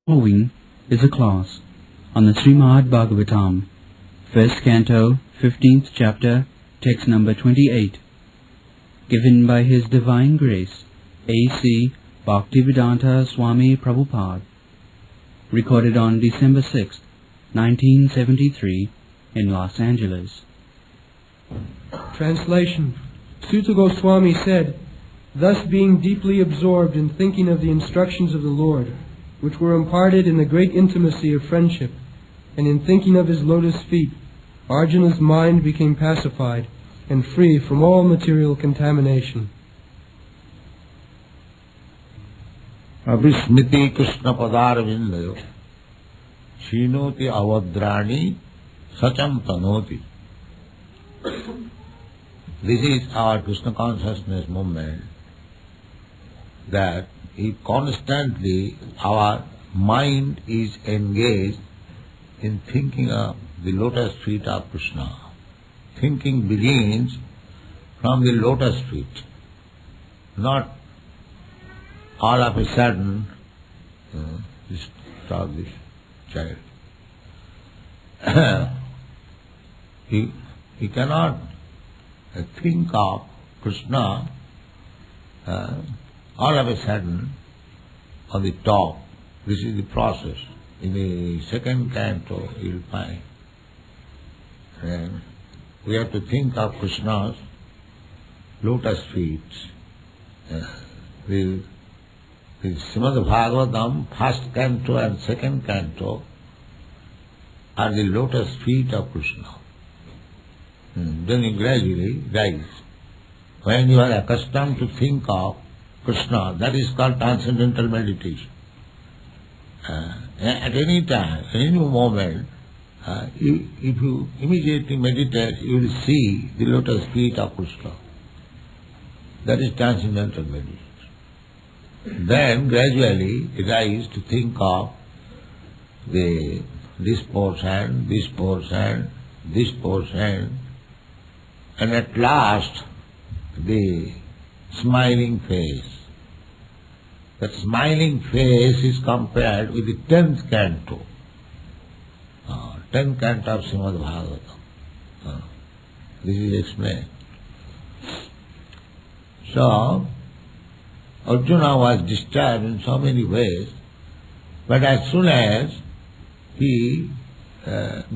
Following is a class on the Srimad Bhagavatam, first canto, 15th chapter, text number 28, given by His Divine Grace, A.C. Bhaktivedanta Swami Prabhupada, recorded on December 6, 1973, in Los Angeles. Translation. Suta Gosvami said, "Thus being deeply absorbed in thinking of the instructions of the Lord, which were imparted in the great intimacy of friendship, and in thinking of his lotus feet, Arjuna's mind became pacified and free from all material contamination." Abhismiti Krishna Padarvindayo Shinoti Avadrani Sacham Tanoti. This is our Krishna consciousness movement, that if constantly our mind is engaged in thinking of the lotus feet of Krishna. Thinking begins from the lotus feet, not all of a sudden stop this child. He cannot think of Krishna all of a sudden on the top. This is the process. In the second canto you will find. And we have to think of Krishna's lotus feet. The Srimad Bhagavatam, first canto and second canto, are the lotus feet of Krishna. Then you gradually rise. When you are accustomed to think of Krishna, that is called transcendental meditation. At any time, any moment, if you immediately meditate, you will see the lotus feet of Krishna. That is transcendental meditation. Then gradually rise to think of this portion, this portion, this portion, and at last the smiling face. That smiling face is compared with the 10th canto. 10th canto of Srimad Bhagavatam. This is explained. So, Arjuna was disturbed in so many ways, but as soon as he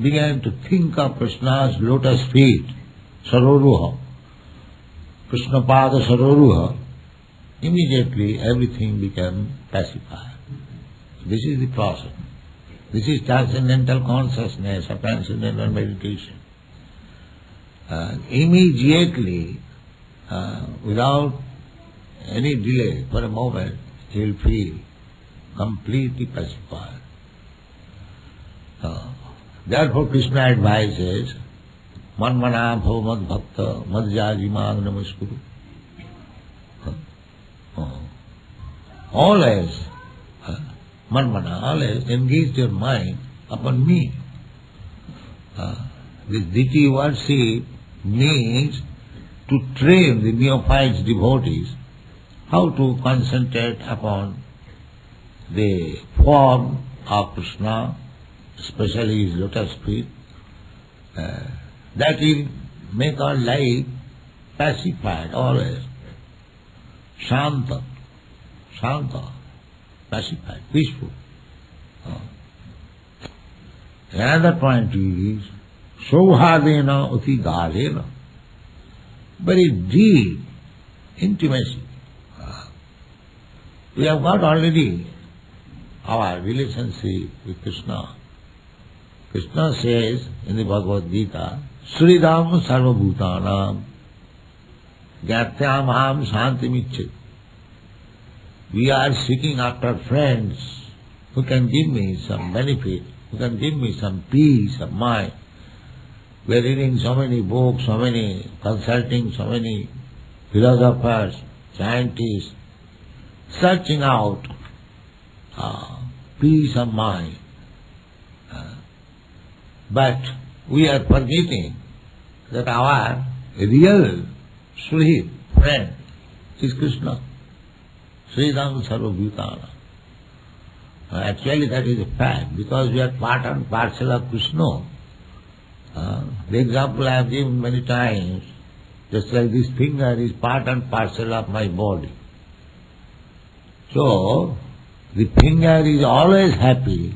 began to think of Krishna's lotus feet, Saroruha, Krishna Pada Saroruha, immediately everything became pacified. This is the process. This is transcendental consciousness or transcendental meditation. Immediately, without any delay for a moment, he will feel completely pacified. Therefore Krishna advises, Manmana bhava mad bhakta madhyaji mag namaskuru. Always, Manmana, always engage your mind upon me. This deity worship means to train the neophytes devotees how to concentrate upon the form of Krishna, especially his lotus feet. That will make our life pacified always. Shanta, pacified, peaceful. Another point is, Sohadena uti galena, very deep intimacy. We have got already our relationship with Krishna. Krishna says in the Bhagavad Gita, Sridham sarvabhutanam gyatyam aham shantimicchit. We are seeking after friends who can give me some benefit, who can give me some peace of mind. We are reading so many books, consulting so many philosophers, scientists, searching out peace of mind. But we are forgetting that our real sweet friend is Krishna. Sridham Sarvabhutana. Actually that is a fact, because we are part and parcel of Krishna. The example I have given many times, just like this finger is part and parcel of my body. So, the finger is always happy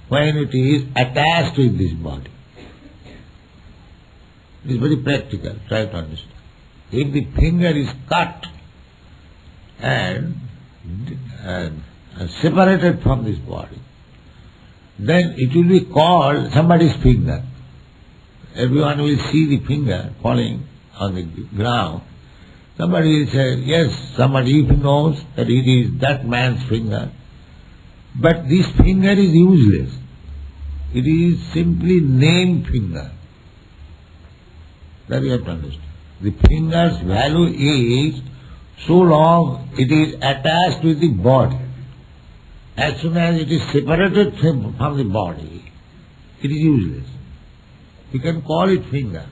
when it is attached with this body. It is very practical, try to understand. If the finger is cut and separated from this body, then it will be called somebody's finger. Everyone will see the finger falling on the ground. Somebody will say, yes, somebody knows that it is that man's finger. But this finger is useless. It is simply name finger. That you have to understand. The finger's value is so long it is attached with the body. As soon as it is separated from the body, it is useless. You can call it finger.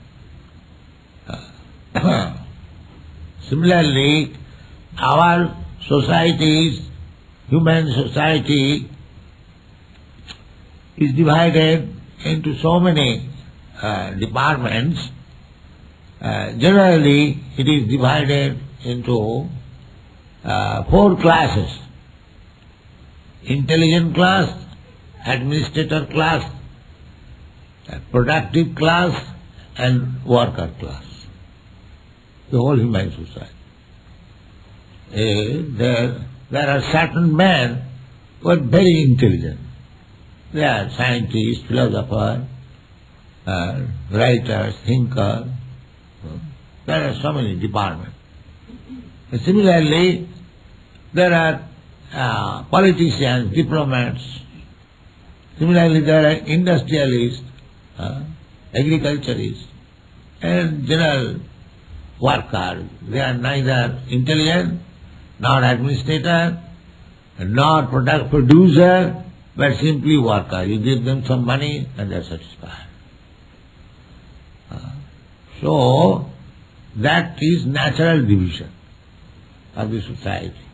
Similarly, our societies, human society, is divided into so many departments. Generally, it is divided into 4 classes: intelligent class, administrator class, productive class, and worker class. The whole human society. There are certain men who are very intelligent. They are scientists, philosophers, writers, thinkers. There are so many departments. Similarly, there are politicians, diplomats. Similarly, there are industrialists, agriculturists, and general workers. They are neither intelligent, nor administrator, nor product producer, but simply worker. You give them some money and they are satisfied. So, that is natural division of the society.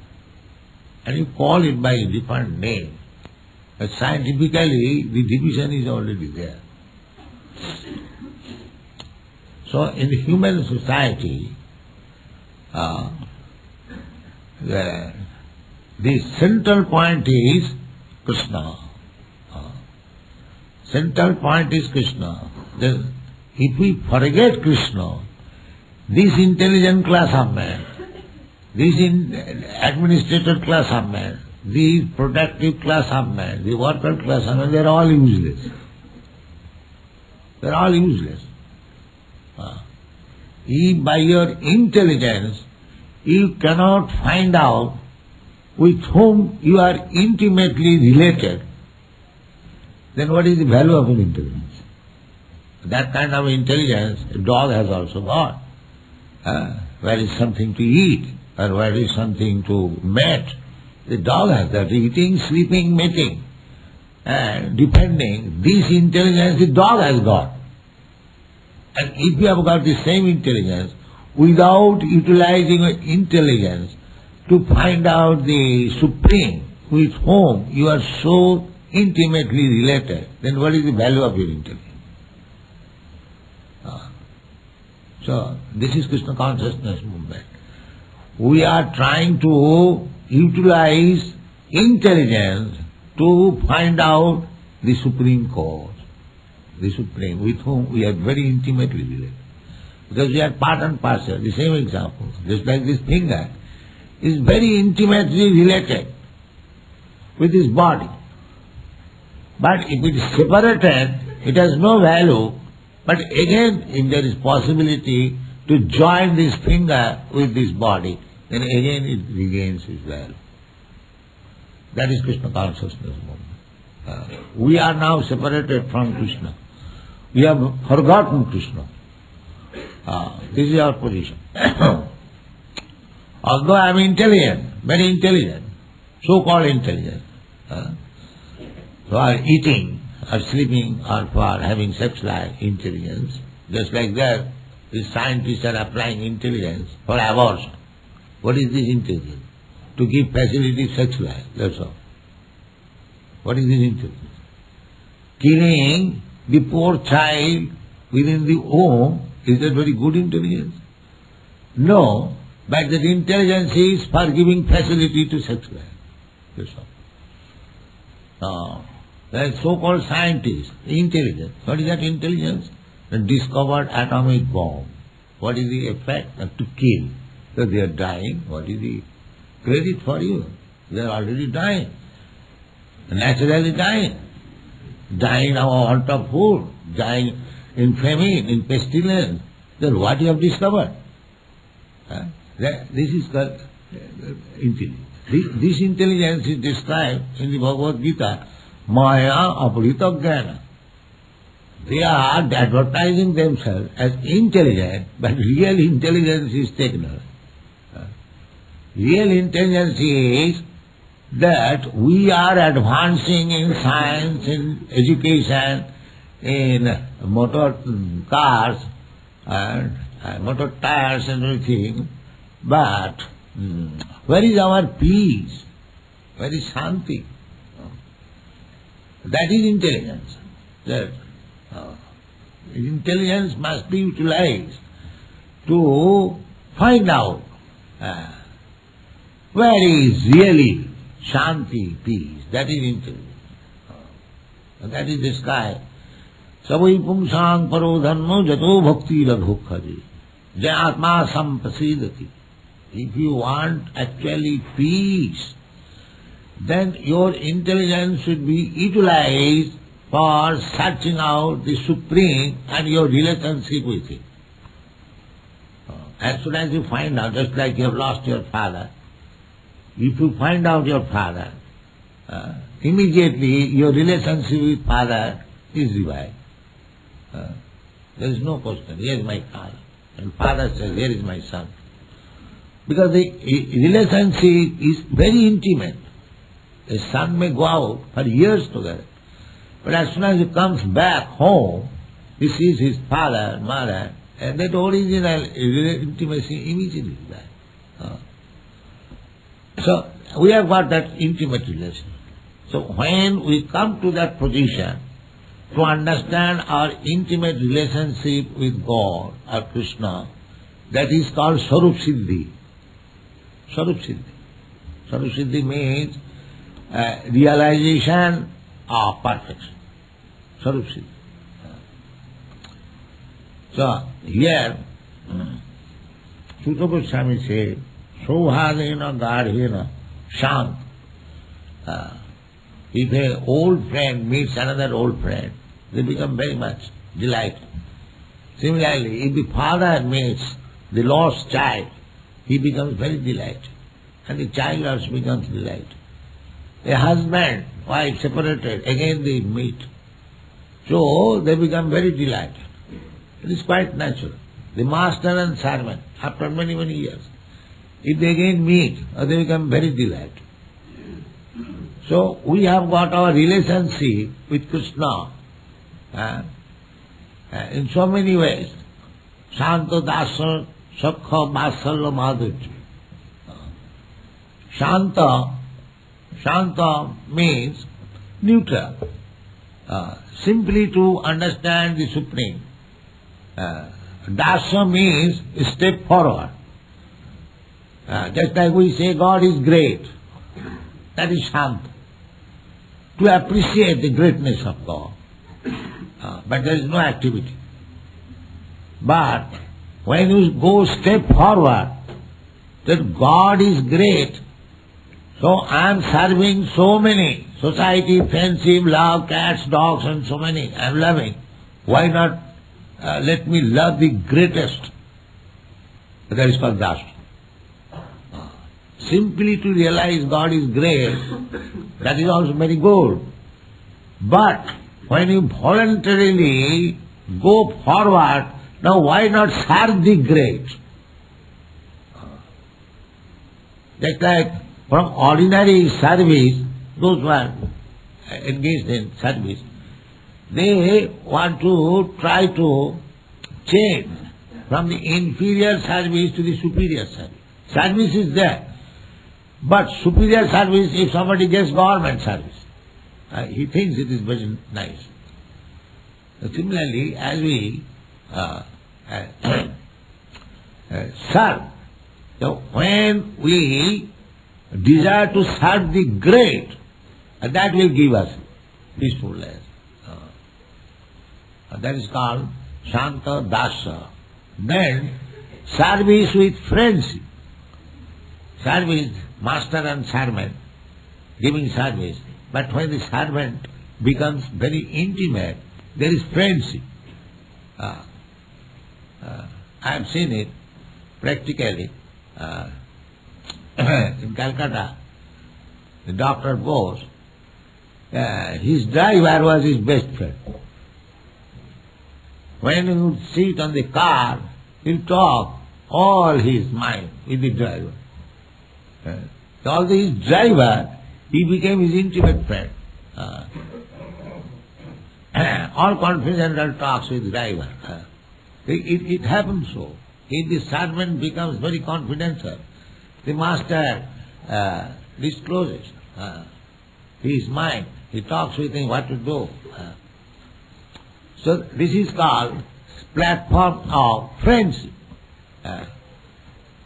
And you call it by a different name. But scientifically, the division is already there. So, in the human society, the central point is Krishna. Central point is Krishna. If we forget Krishna, this intelligent class of man, this administrator class of man, this productive class of man, the worker class of man, they are all useless. They are all useless. If by your intelligence you cannot find out with whom you are intimately related, then what is the value of an intelligence? That kind of intelligence a dog has also got. Where is something to eat, or where is something to mate, the dog has that, eating, sleeping, mating. Depending, this intelligence the dog has got. And if you have got the same intelligence, without utilizing your intelligence to find out the Supreme with whom you are so intimately related, then what is the value of your intelligence? So, this is Krishna consciousness movement. We are trying to utilize intelligence to find out the Supreme Cause, the Supreme, with whom we are very intimately related. Because we are part and parcel. The same example, just like this finger, is very intimately related with this body. But if it is separated, it has no value. But again, if there is possibility to join this finger with this body, then again it regains its value. That is Krishna consciousness movement. We are now separated from Krishna. We have forgotten Krishna. This is our position. Although I am intelligent, very intelligent, so-called intelligent, for eating or sleeping or for having sex life, intelligence, just like that, the scientists are applying intelligence for abortion. What is this intelligence? To give facility sex life, that's all. What is this intelligence? Killing the poor child within the womb, is that very good intelligence? No, but that intelligence is for giving facility to sex life. That's all. The so-called scientists, intelligence. What is that intelligence? They discovered atomic bomb. What is the effect? To kill. So they are dying. What is the credit for you? They are already dying. Naturally dying. Dying of want of food. Dying in famine, in pestilence. Then what you have discovered? This is called intelligence. This intelligence is described in the Bhagavad Gita, Maya Aparita Jnana. They are advertising themselves as intelligent, but real intelligence is taken away. Real intelligence is that we are advancing in science, in education, in motor cars, and motor tires and everything, but where is our peace? Where is Shanti? That is intelligence. That intelligence must be utilized to find out where is really Shanti, peace. That is intelligence. That is described. Savai pumsang paro dhanno jato bhakti radhokhaji. Jayatma sampasidati. If you want actually peace, then your intelligence should be utilized for searching out the Supreme and your relationship with Him. As soon as you find out, just like you have lost your father, if you find out your father, immediately your relationship with father is revived. There is no question, here is my father. And father says, here is my son. Because the relationship is very intimate. A son may go out for years together, but as soon as he comes back home, he sees his father, mother, and that original intimacy immediately is there. So we have got that intimate relation. So when we come to that position, to understand our intimate relationship with God or Krishna, that is called Sarup Siddhi. Sarup Siddhi. Sarup Siddhi means realization of perfection. Sarup Siddhi. So here, Suta Gosvami said, Saubhadena Gadhena Shant. If an old friend meets another old friend, they become very much delighted. Similarly, if the father meets the lost child, he becomes very delighted. And the child also becomes delighted. A husband, wife separated, again they meet. So they become very delighted. It is quite natural. The master and servant, after many, many years, if they again meet, they become very delighted. So we have got our relationship with Krishna in so many ways. Shanta dasa sakha vasalya madhurya. Shanta means neutral, simply to understand the Supreme. Dasa means step forward. Just like we say God is great, that is Shanta. To appreciate the greatness of God. But there is no activity. But when you go step forward, that God is great, so I am serving so many, society, friendship, love, cats, dogs and so many, I am loving. Why not let me love the greatest? That is called Dasa. Simply to realize God is great, that is also very good. But when you voluntarily go forward, now why not serve the great? Just like from ordinary service, those who are engaged in service, they want to try to change from the inferior service to the superior service. Service is there. But superior service, if somebody gets government service, he thinks it is very nice. Similarly, as we serve, so when we desire to serve the great, that will give us peacefulness. That is called Shanta Dasa. Then service with friendship. Service, master and servant, giving service. But when the servant becomes very intimate, there is friendship. I have seen it practically. In Calcutta, the Dr. Bose, his driver was his best friend. When he would sit on the car, he would talk all his mind with the driver. Although his driver, he became his intimate friend. All confidential talks with driver. It happens so. If the servant becomes very confidential, the master discloses his mind. He talks with him what to do. So this is called platform of friendship.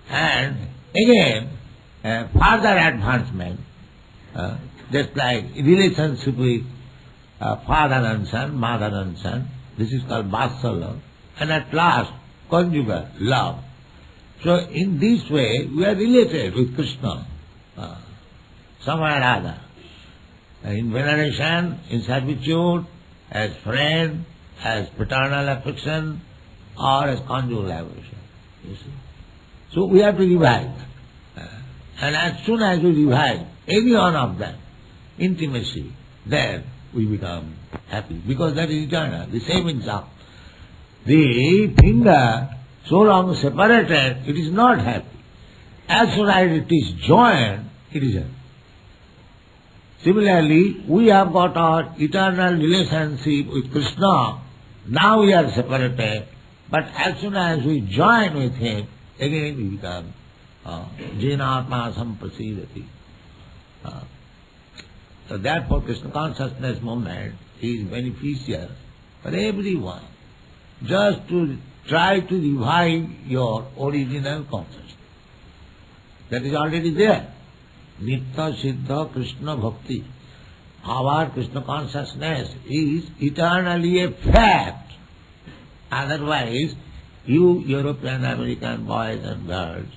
And again, further advancement, just like relationship with father and son, mother and son, this is called Vatsalya. And at last, conjugal love. So in this way, we are related with Krishna, somewhere or other. In veneration, in servitude, as friend, as paternal affection, or as conjugal affection. You see. So we have to revive. And as soon as we revive any one of them, intimacy, then we become happy. Because that is eternal. The same example. The finger, so long separated, it is not happy. As soon as it is joined, it is happy. Similarly, we have got our eternal relationship with Krishna. Now we are separated, but as soon as we join with Him, again we become Jinatma Samprasidati. So therefore Krishna consciousness movement is beneficial for everyone. Just to try to revive your original consciousness. That is already there. Nitya Siddha Krishna Bhakti. Our Krishna consciousness is eternally a fact. Otherwise, you European American boys and girls,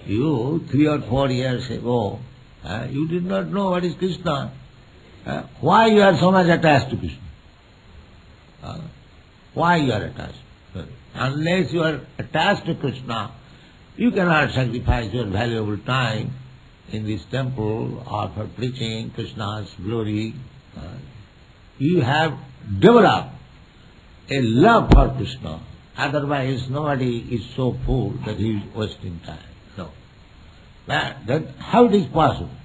you 3 or 4 years ago, you did not know what is Krishna. Why you are so much attached to Krishna? Why you are attached? Unless you are attached to Krishna, you cannot sacrifice your valuable time in this temple or for preaching Krishna's glory. You have developed a love for Krishna. Otherwise, nobody is so fool that he is wasting time. No. That how it is possible?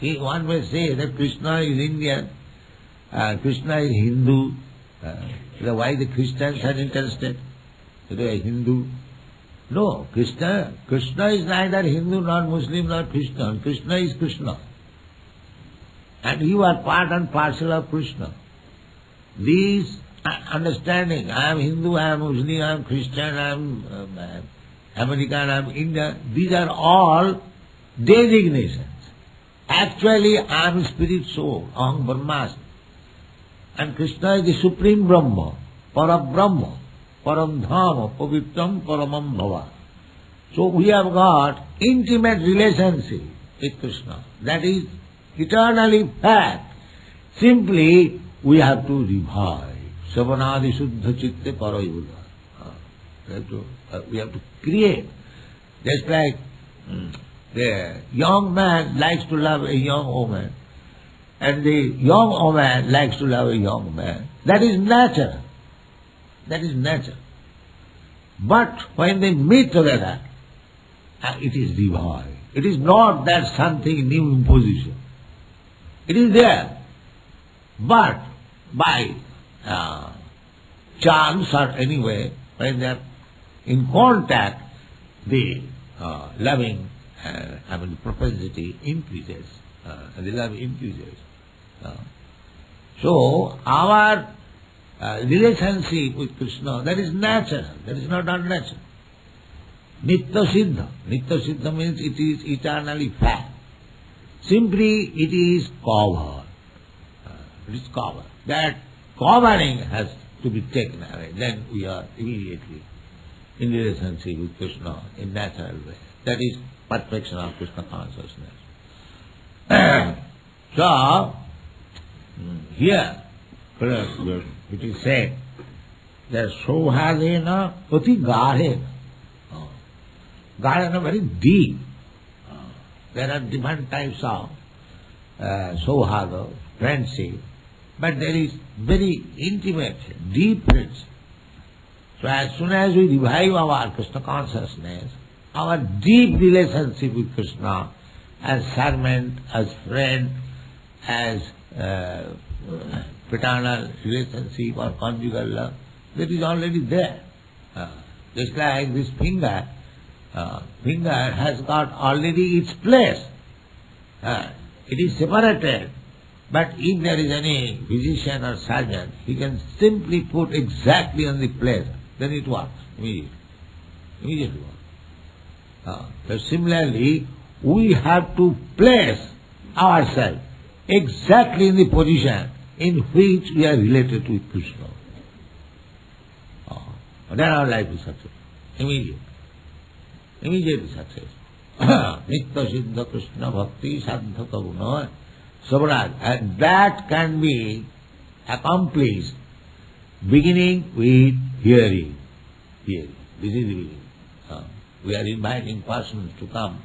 One may say that Krishna is Indian, Krishna is Hindu. Why the Christians are interested? They are Hindu. No, Krishna is neither Hindu nor Muslim nor Christian. Krishna is Krishna. And you are part and parcel of Krishna. These understanding, I am Hindu, I am Muslim, I am Christian, I am American, I am Indian, these are all designations. Actually, I am spirit soul, Aham Brahmasmi. And Krishna is the supreme Brahma, Parabrahma, Param Dhama, Pavitram Paramam Bhava. So we have got intimate relationship with Krishna. That is eternally fact. Simply we have to revive. Savanadi Suddha Chitte Parayuda. We have to create. Just like the young man likes to love a young woman, and the young woman likes to love a young man. That is nature. That is nature. But when they meet together, it is revived. It is not that something new imposition. It is there. But by chance or anyway, when they are in contact, the loving, the propensity increases. The love increases. So our relationship with Krishna, that is natural, that is not unnatural. Nitya Siddha. Nitya Siddha means it is eternally fact. Simply it is covered. It is covered. That covering has to be taken away. Then we are immediately in relationship with Krishna in natural way. That is perfection of Krishna consciousness. So, here it is said that Sohadena Pati Garhena. Garhena very deep. There are different types of Sohada, friendship, but there is very intimate, deep friendship. So as soon as we revive our Krishna consciousness, our deep relationship with Krishna as servant, as friend, as paternal relationship or conjugal love, that is already there. Just like this finger has got already its place. It is separated, but if there is any physician or surgeon, he can simply put exactly on the place, then it works immediately. Immediately works. So similarly, we have to place ourselves exactly in the position in which we are related with Krishna. Then our life is success. Immediate success. Nitya Siddha Krishna Bhakti Saddha Kavuna Sabraj. And that can be accomplished beginning with hearing. This is the beginning. We are inviting persons to come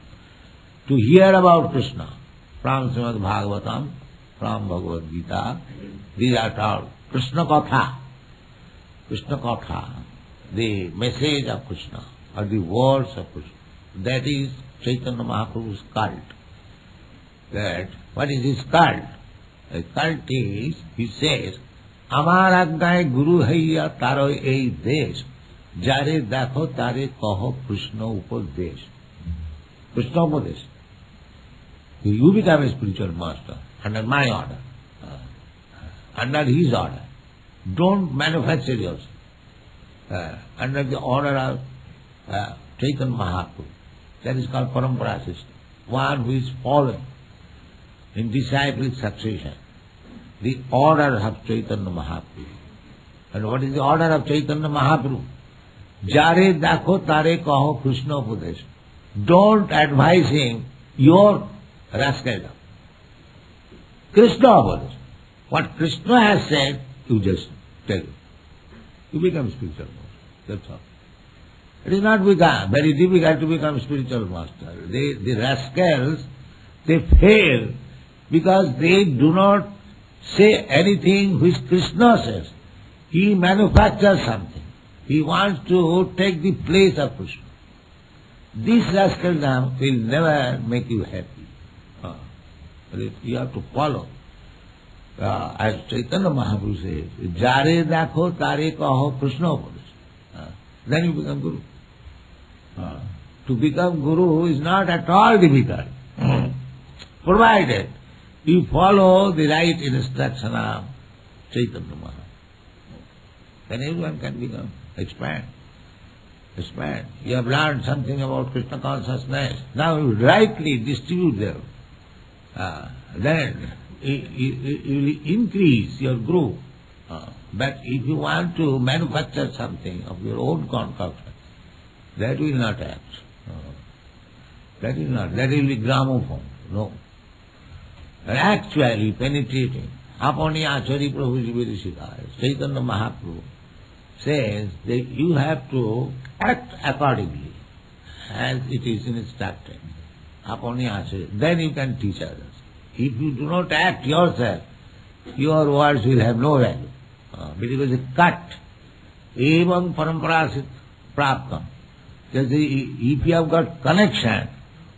to hear about Krishna from Srimad Bhagavatam, from Bhagavad Gita. These are called Krishna Katha. Krishna Katha, the message of Krishna, or the words of Krishna. That is Chaitanya Mahaprabhu's cult. What is his cult? A cult is, he says, Amar Agnay Guru Haiya Taro Ei Desh, Jare Dakho Tare Kaho Krishna Upadesh. Krishna Upadesh. You become a spiritual master under my order, under his order. Don't manufacture yourself. Under the order of Chaitanya Mahaprabhu. That is called Parampara system. One who is following in disciplic succession. The order of Chaitanya Mahaprabhu. And what is the order of Chaitanya Mahaprabhu? Jare dakho tare kaho Krishna Upadesh. Don't advise him your rascaldom. Krishna Upadesh. What Krishna has said, you just tell him. You become spiritual master. That's all. It is not very difficult to become spiritual master. The rascals, they fail because they do not say anything which Krishna says. He manufactures something. He wants to take the place of Krishna. This rascaldom will never make you happy. You have to follow. As Chaitanya Mahaprabhu says, Jare dakho tare kaho Krishna Upadesh. Then you become Guru. To become Guru is not at all difficult, provided you follow the right instruction of Chaitanya Mahaprabhu. Then everyone can become, expand. You have learned something about Krishna consciousness. Now you rightly distribute them. Then you will increase your group. But if you want to manufacture something of your own concoction, that will not act. That will be gramophone. No. Actually penetrating. Apani Achari Prabhu Jivirishikaya, Chaitanya Mahaprabhu says that you have to act accordingly as it is instructed. Apani Achari. Then you can teach others. If you do not act yourself, your words will have no value. Because it's cut. Evam parampara praptam. If you have got connection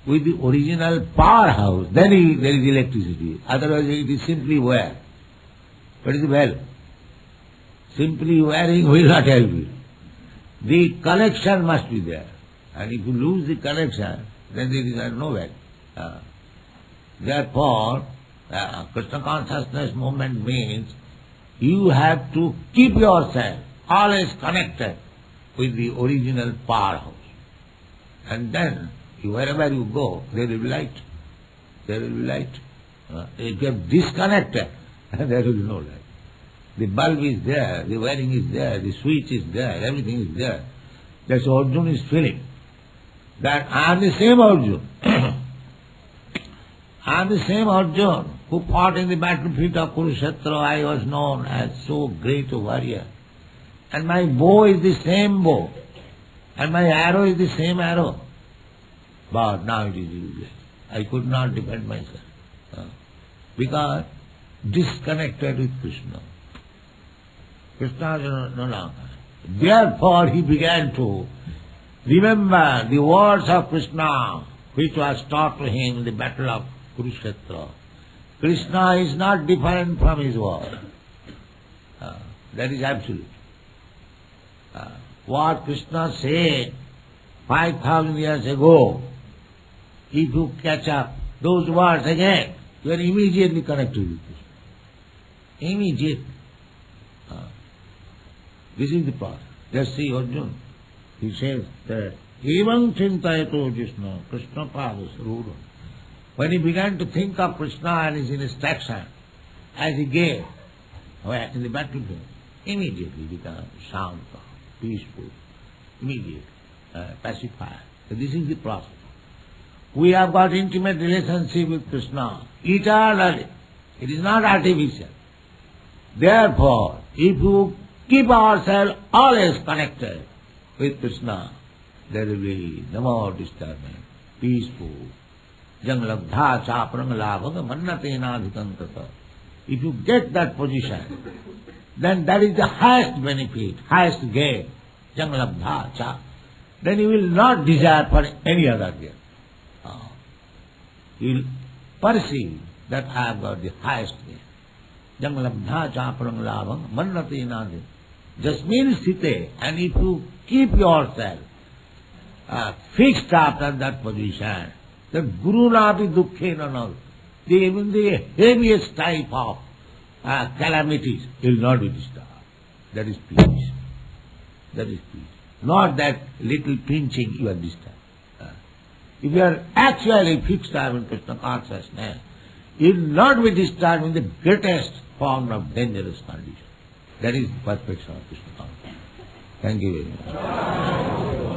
with the original powerhouse, then there is electricity. Otherwise it is simply wear. What is the value? Simply wearing will not help you. The connection must be there. And if you lose the connection, then there is no value. Therefore, Krishna consciousness movement means You have to keep yourself always connected with the original powerhouse. And then, wherever you go, there will be light. There will be light. If you are disconnected, there will be no light. The bulb is there, the wiring is there, the switch is there, everything is there. That's what Arjuna is feeling. That I am the same Arjuna. I am the same Arjuna who fought in the battlefield of Kurukshetra. I was known as so great a warrior. And my bow is the same bow. And my arrow is the same arrow. But now it is useless. I could not defend myself. Because disconnected with Krishna. Krishna is no longer. Therefore he began to remember the words of Krishna which was taught to him in the battle of Kurukshetra. Krishna is not different from his word. That is absolute. What Krishna said 5,000 years ago, if you catch up those words again, you are immediately connected with Krishna. Immediately. This is the process. Just see Arjuna. He says that Evam Chintayato Krishna, Krishna Padas Rudam. When he began to think of Krishna and his instruction, as he gave in the battlefield, immediately became shanta, peaceful, immediately pacified. So this is the process. We have got intimate relationship with Krishna eternally. It is not artificial. Therefore, if you keep ourselves always connected with Krishna, there will be no more disturbance, peaceful. Janglabdha chapranglavaka mannatenadhikankata. If you get that position, then that is the highest benefit, highest gain. Janglabdha cha. Then you will not desire for any other gain. You will perceive that I have got the highest gain. Janglabdha chapranglavaka mannatenadhikankata. Just means sthite, and if you keep yourself fixed after that position, then guru napi dukkhena na, even the heaviest type of calamities will not be disturbed. That is peace. That is peace. Not that little pinching you are disturbed. If you are actually fixed in Krishna consciousness, you will not be disturbed in the greatest form of dangerous condition. That is perfection of Krishna consciousness. Thank you very much.